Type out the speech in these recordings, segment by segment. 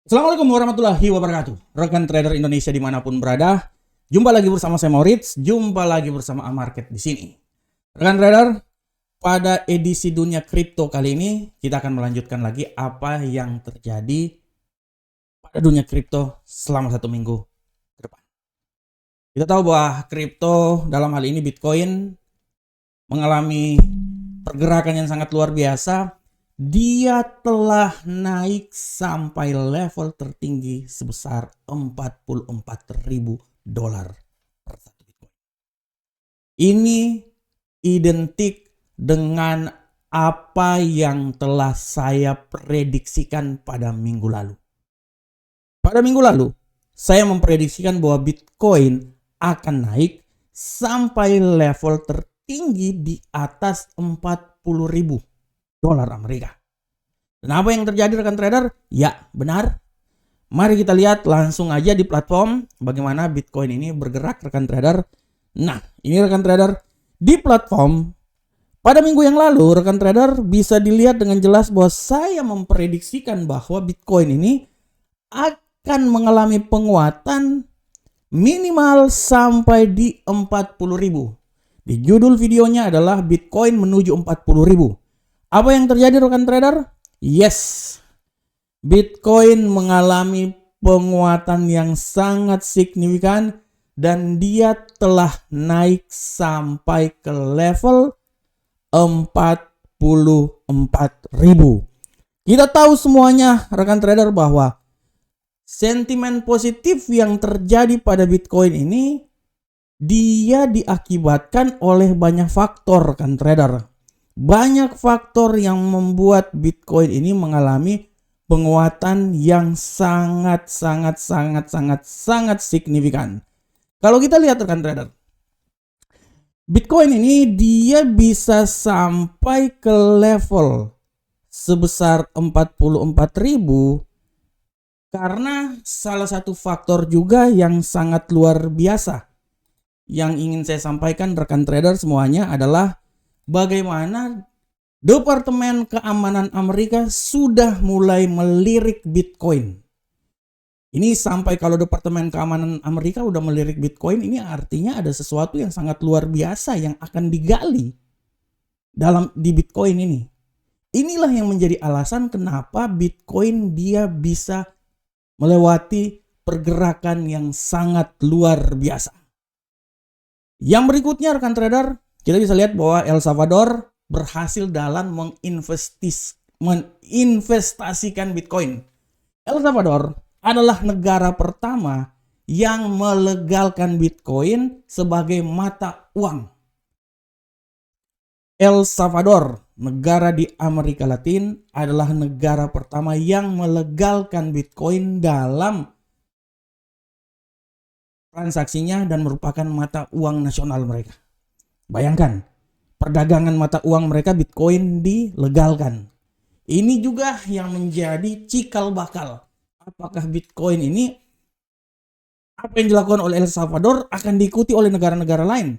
Assalamualaikum warahmatullahi wabarakatuh. Rekan trader Indonesia dimanapun berada, jumpa lagi bersama saya Moritz, jumpa lagi bersama Amarket di sini. Rekan trader, pada edisi dunia kripto kali ini kita akan melanjutkan lagi apa yang terjadi pada dunia kripto selama 1 minggu ke depan. Kita tahu bahwa kripto dalam hal ini Bitcoin mengalami pergerakan yang sangat luar biasa. Dia telah naik sampai level tertinggi sebesar $44.000 per satu Bitcoin. Ini identik dengan apa yang telah saya prediksikan pada minggu lalu. Pada minggu lalu, saya memprediksikan bahwa Bitcoin akan naik sampai level tertinggi di atas $40.000 Amerika. Dan apa yang terjadi rekan trader? Ya, benar. Mari kita lihat langsung aja di platform bagaimana Bitcoin ini bergerak rekan trader. Nah, ini rekan trader di platform pada minggu yang lalu rekan trader bisa dilihat dengan jelas bahwa saya memprediksikan bahwa Bitcoin ini akan mengalami penguatan minimal sampai di 40.000. Di judul videonya adalah Bitcoin menuju 40.000. Apa yang terjadi rekan trader? Yes, Bitcoin mengalami penguatan yang sangat signifikan dan dia telah naik sampai ke level 44.000. Kita tahu semuanya rekan trader bahwa sentimen positif yang terjadi pada Bitcoin ini dia diakibatkan oleh banyak faktor rekan trader. Banyak faktor yang membuat Bitcoin ini mengalami penguatan yang sangat signifikan. Kalau kita lihat rekan trader, Bitcoin ini dia bisa sampai ke level sebesar 44.000 karena salah satu faktor juga yang sangat luar biasa. Yang ingin saya sampaikan rekan trader semuanya adalah bagaimana Departemen Keamanan Amerika sudah mulai melirik Bitcoin. Ini sampai kalau Departemen Keamanan Amerika udah melirik Bitcoin, ini artinya ada sesuatu yang sangat luar biasa yang akan digali di Bitcoin ini. Inilah yang menjadi alasan kenapa Bitcoin dia bisa melewati pergerakan yang sangat luar biasa. Yang berikutnya rekan trader, kita bisa lihat bahwa El Salvador berhasil dalam menginvestasikan Bitcoin. El Salvador adalah negara pertama yang melegalkan Bitcoin sebagai mata uang. El Salvador, negara di Amerika Latin, adalah negara pertama yang melegalkan Bitcoin dalam transaksinya dan merupakan mata uang nasional mereka. Bayangkan, perdagangan mata uang mereka Bitcoin dilegalkan. Ini juga yang menjadi cikal bakal. Apakah Bitcoin ini, apa yang dilakukan oleh El Salvador akan diikuti oleh negara-negara lain?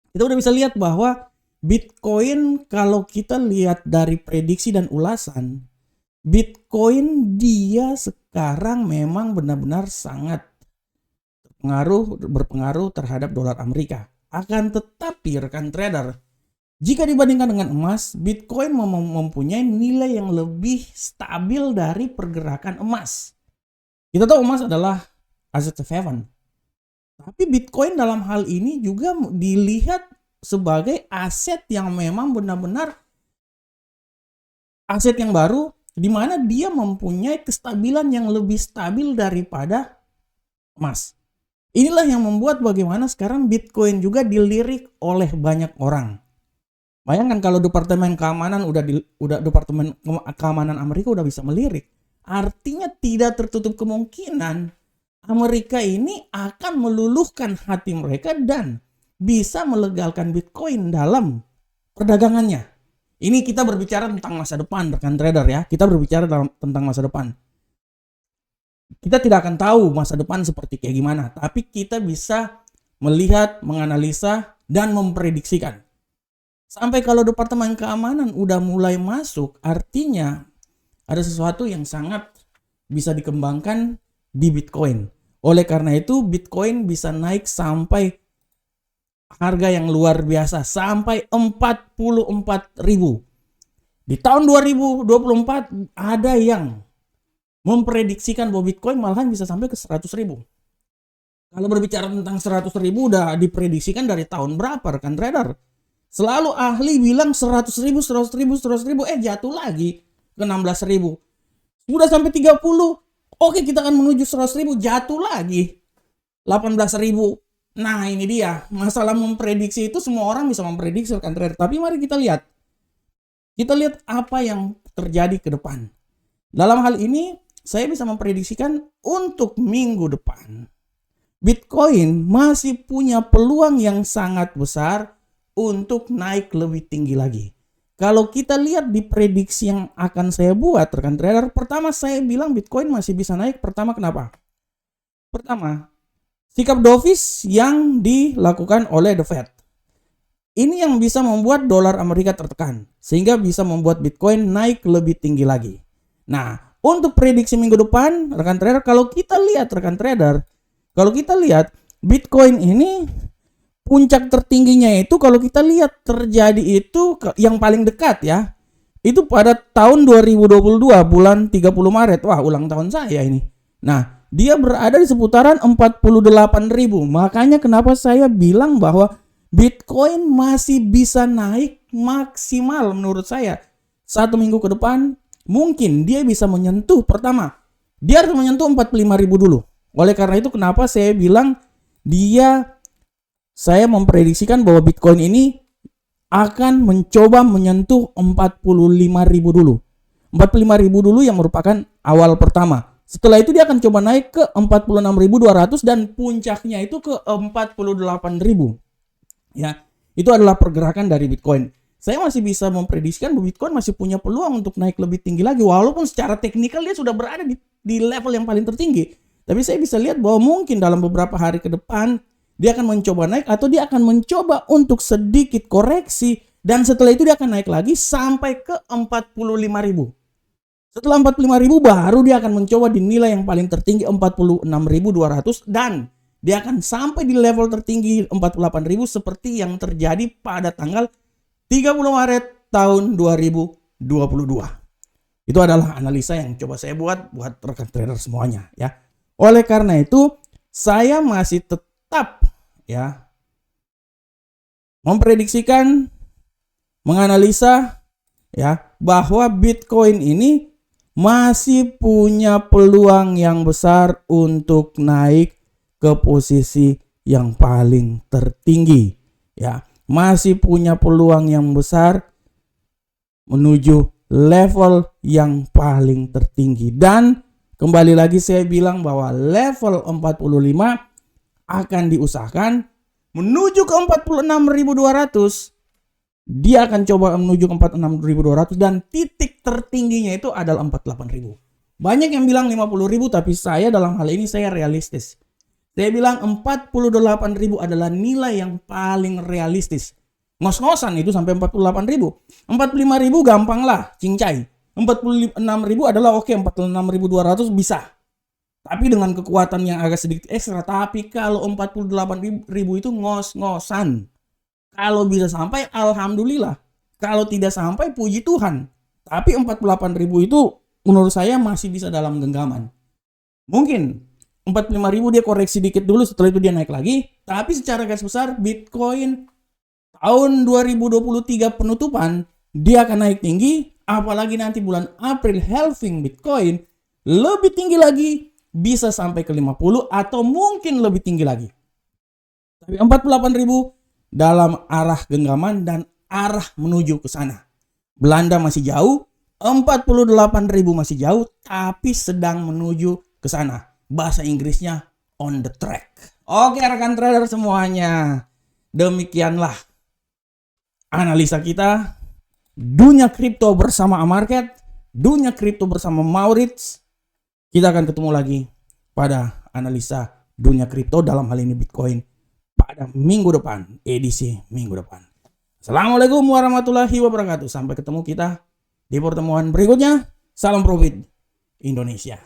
Kita udah bisa lihat bahwa Bitcoin, kalau kita lihat dari prediksi dan ulasan, Bitcoin dia sekarang memang benar-benar sangat berpengaruh terhadap dolar Amerika. Akan tetapi rekan trader, jika dibandingkan dengan emas, Bitcoin mempunyai nilai yang lebih stabil dari pergerakan emas. Kita tahu emas adalah aset safe haven. Tapi Bitcoin dalam hal ini juga dilihat sebagai aset yang memang benar-benar aset yang baru, di mana dia mempunyai kestabilan yang lebih stabil daripada emas. Inilah yang membuat bagaimana sekarang Bitcoin juga dilirik oleh banyak orang. Bayangkan kalau Departemen Keamanan Departemen Keamanan Amerika udah bisa melirik, artinya tidak tertutup kemungkinan Amerika ini akan meluluhkan hati mereka dan bisa melegalkan Bitcoin dalam perdagangannya. Ini kita berbicara tentang masa depan rekan trader ya. Kita berbicara tentang masa depan. Kita tidak akan tahu masa depan seperti kayak gimana, tapi kita bisa melihat, menganalisa, dan memprediksikan. Sampai kalau Departemen Keamanan udah mulai masuk, artinya ada sesuatu yang sangat bisa dikembangkan di Bitcoin. Oleh karena itu Bitcoin bisa naik sampai harga yang luar biasa, sampai 44.000. Di tahun 2024 ada yang memprediksikan bahwa Bitcoin malahan bisa sampai ke 100.000. Kalau berbicara tentang 100.000 udah diprediksikan dari tahun berapa rekan trader? Selalu ahli bilang 100.000, 100.000, 100.000, jatuh lagi ke 16.000. Sudah sampai 30, oke kita akan menuju 100.000, jatuh lagi 18.000. Nah ini dia, masalah memprediksi itu semua orang bisa memprediksi rekan trader. Tapi mari kita lihat. Kita lihat apa yang terjadi ke depan. Dalam hal ini, saya bisa memprediksikan untuk minggu depan. Bitcoin masih punya peluang yang sangat besar untuk naik lebih tinggi lagi. Kalau kita lihat di prediksi yang akan saya buat, rekan trader, pertama saya bilang Bitcoin masih bisa naik. Pertama kenapa? Pertama, sikap dovish yang dilakukan oleh The Fed. Ini yang bisa membuat dolar Amerika tertekan, sehingga bisa membuat Bitcoin naik lebih tinggi lagi. Nah, untuk prediksi minggu depan, rekan trader, kalau kita lihat Bitcoin ini puncak tertingginya itu kalau kita lihat terjadi itu yang paling dekat ya, itu pada tahun 2022 bulan 30 Maret. Wah, ulang tahun saya ini. Nah, dia berada di seputaran 48.000. Makanya kenapa saya bilang bahwa Bitcoin masih bisa naik maksimal menurut saya 1 minggu ke depan. Mungkin dia bisa menyentuh, pertama dia harus menyentuh 45.000 dulu. Oleh karena itu kenapa saya bilang saya memprediksikan bahwa Bitcoin ini akan mencoba menyentuh 45.000 dulu. 45.000 dulu yang merupakan awal pertama. Setelah itu dia akan coba naik ke 46.200 dan puncaknya itu ke 48.000. Ya, itu adalah pergerakan dari Bitcoin. Saya masih bisa memprediksikan bahwa Bitcoin masih punya peluang untuk naik lebih tinggi lagi, walaupun secara teknikal dia sudah berada di level yang paling tertinggi. Tapi saya bisa lihat bahwa mungkin dalam beberapa hari ke depan dia akan mencoba naik atau dia akan mencoba untuk sedikit koreksi dan setelah itu dia akan naik lagi sampai ke 45.000. Setelah 45.000 baru dia akan mencoba di nilai yang paling tertinggi 46.200 dan dia akan sampai di level tertinggi 48.000 seperti yang terjadi pada tanggal 30 Maret tahun 2022. Itu adalah analisa yang coba saya buat rekan trader semuanya ya. Oleh karena itu saya masih tetap ya memprediksikan, menganalisa ya bahwa Bitcoin ini masih punya peluang yang besar untuk naik ke posisi yang paling tertinggi ya, masih punya peluang yang besar menuju level yang paling tertinggi. Dan kembali lagi saya bilang bahwa level 45 akan diusahakan menuju ke 46.200. Dia akan coba menuju ke 46.200 dan titik tertingginya itu adalah 48.000. Banyak yang bilang 50.000, tapi saya dalam hal ini saya realistis. Saya bilang 48.000 adalah nilai yang paling realistis. Ngos-ngosan itu sampai 48.000. 45.000 gampang lah, cincai. 46.000 adalah oke, 46.200 bisa. Tapi dengan kekuatan yang agak sedikit ekstra. Tapi kalau 48.000 itu ngos-ngosan. Kalau bisa sampai, alhamdulillah. Kalau tidak sampai, puji Tuhan. Tapi 48.000 itu menurut saya masih bisa dalam genggaman. Mungkin 45.000 dia koreksi dikit dulu, setelah itu dia naik lagi. Tapi secara garis besar Bitcoin tahun 2023 penutupan dia akan naik tinggi. Apalagi nanti bulan April halving Bitcoin lebih tinggi lagi, bisa sampai ke 50 atau mungkin lebih tinggi lagi. Tapi 48.000 dalam arah genggaman dan arah menuju ke sana. Belanda masih jauh, 48.000 masih jauh, tapi sedang menuju ke sana. Bahasa Inggrisnya on the track. Oke rekan trader semuanya, demikianlah analisa kita dunia kripto bersama Amarket, dunia kripto bersama Maurits. Kita akan ketemu lagi pada analisa dunia kripto, dalam hal ini Bitcoin, pada minggu depan, edisi minggu depan. Assalamualaikum warahmatullahi wabarakatuh. Sampai ketemu kita di pertemuan berikutnya. Salam profit Indonesia.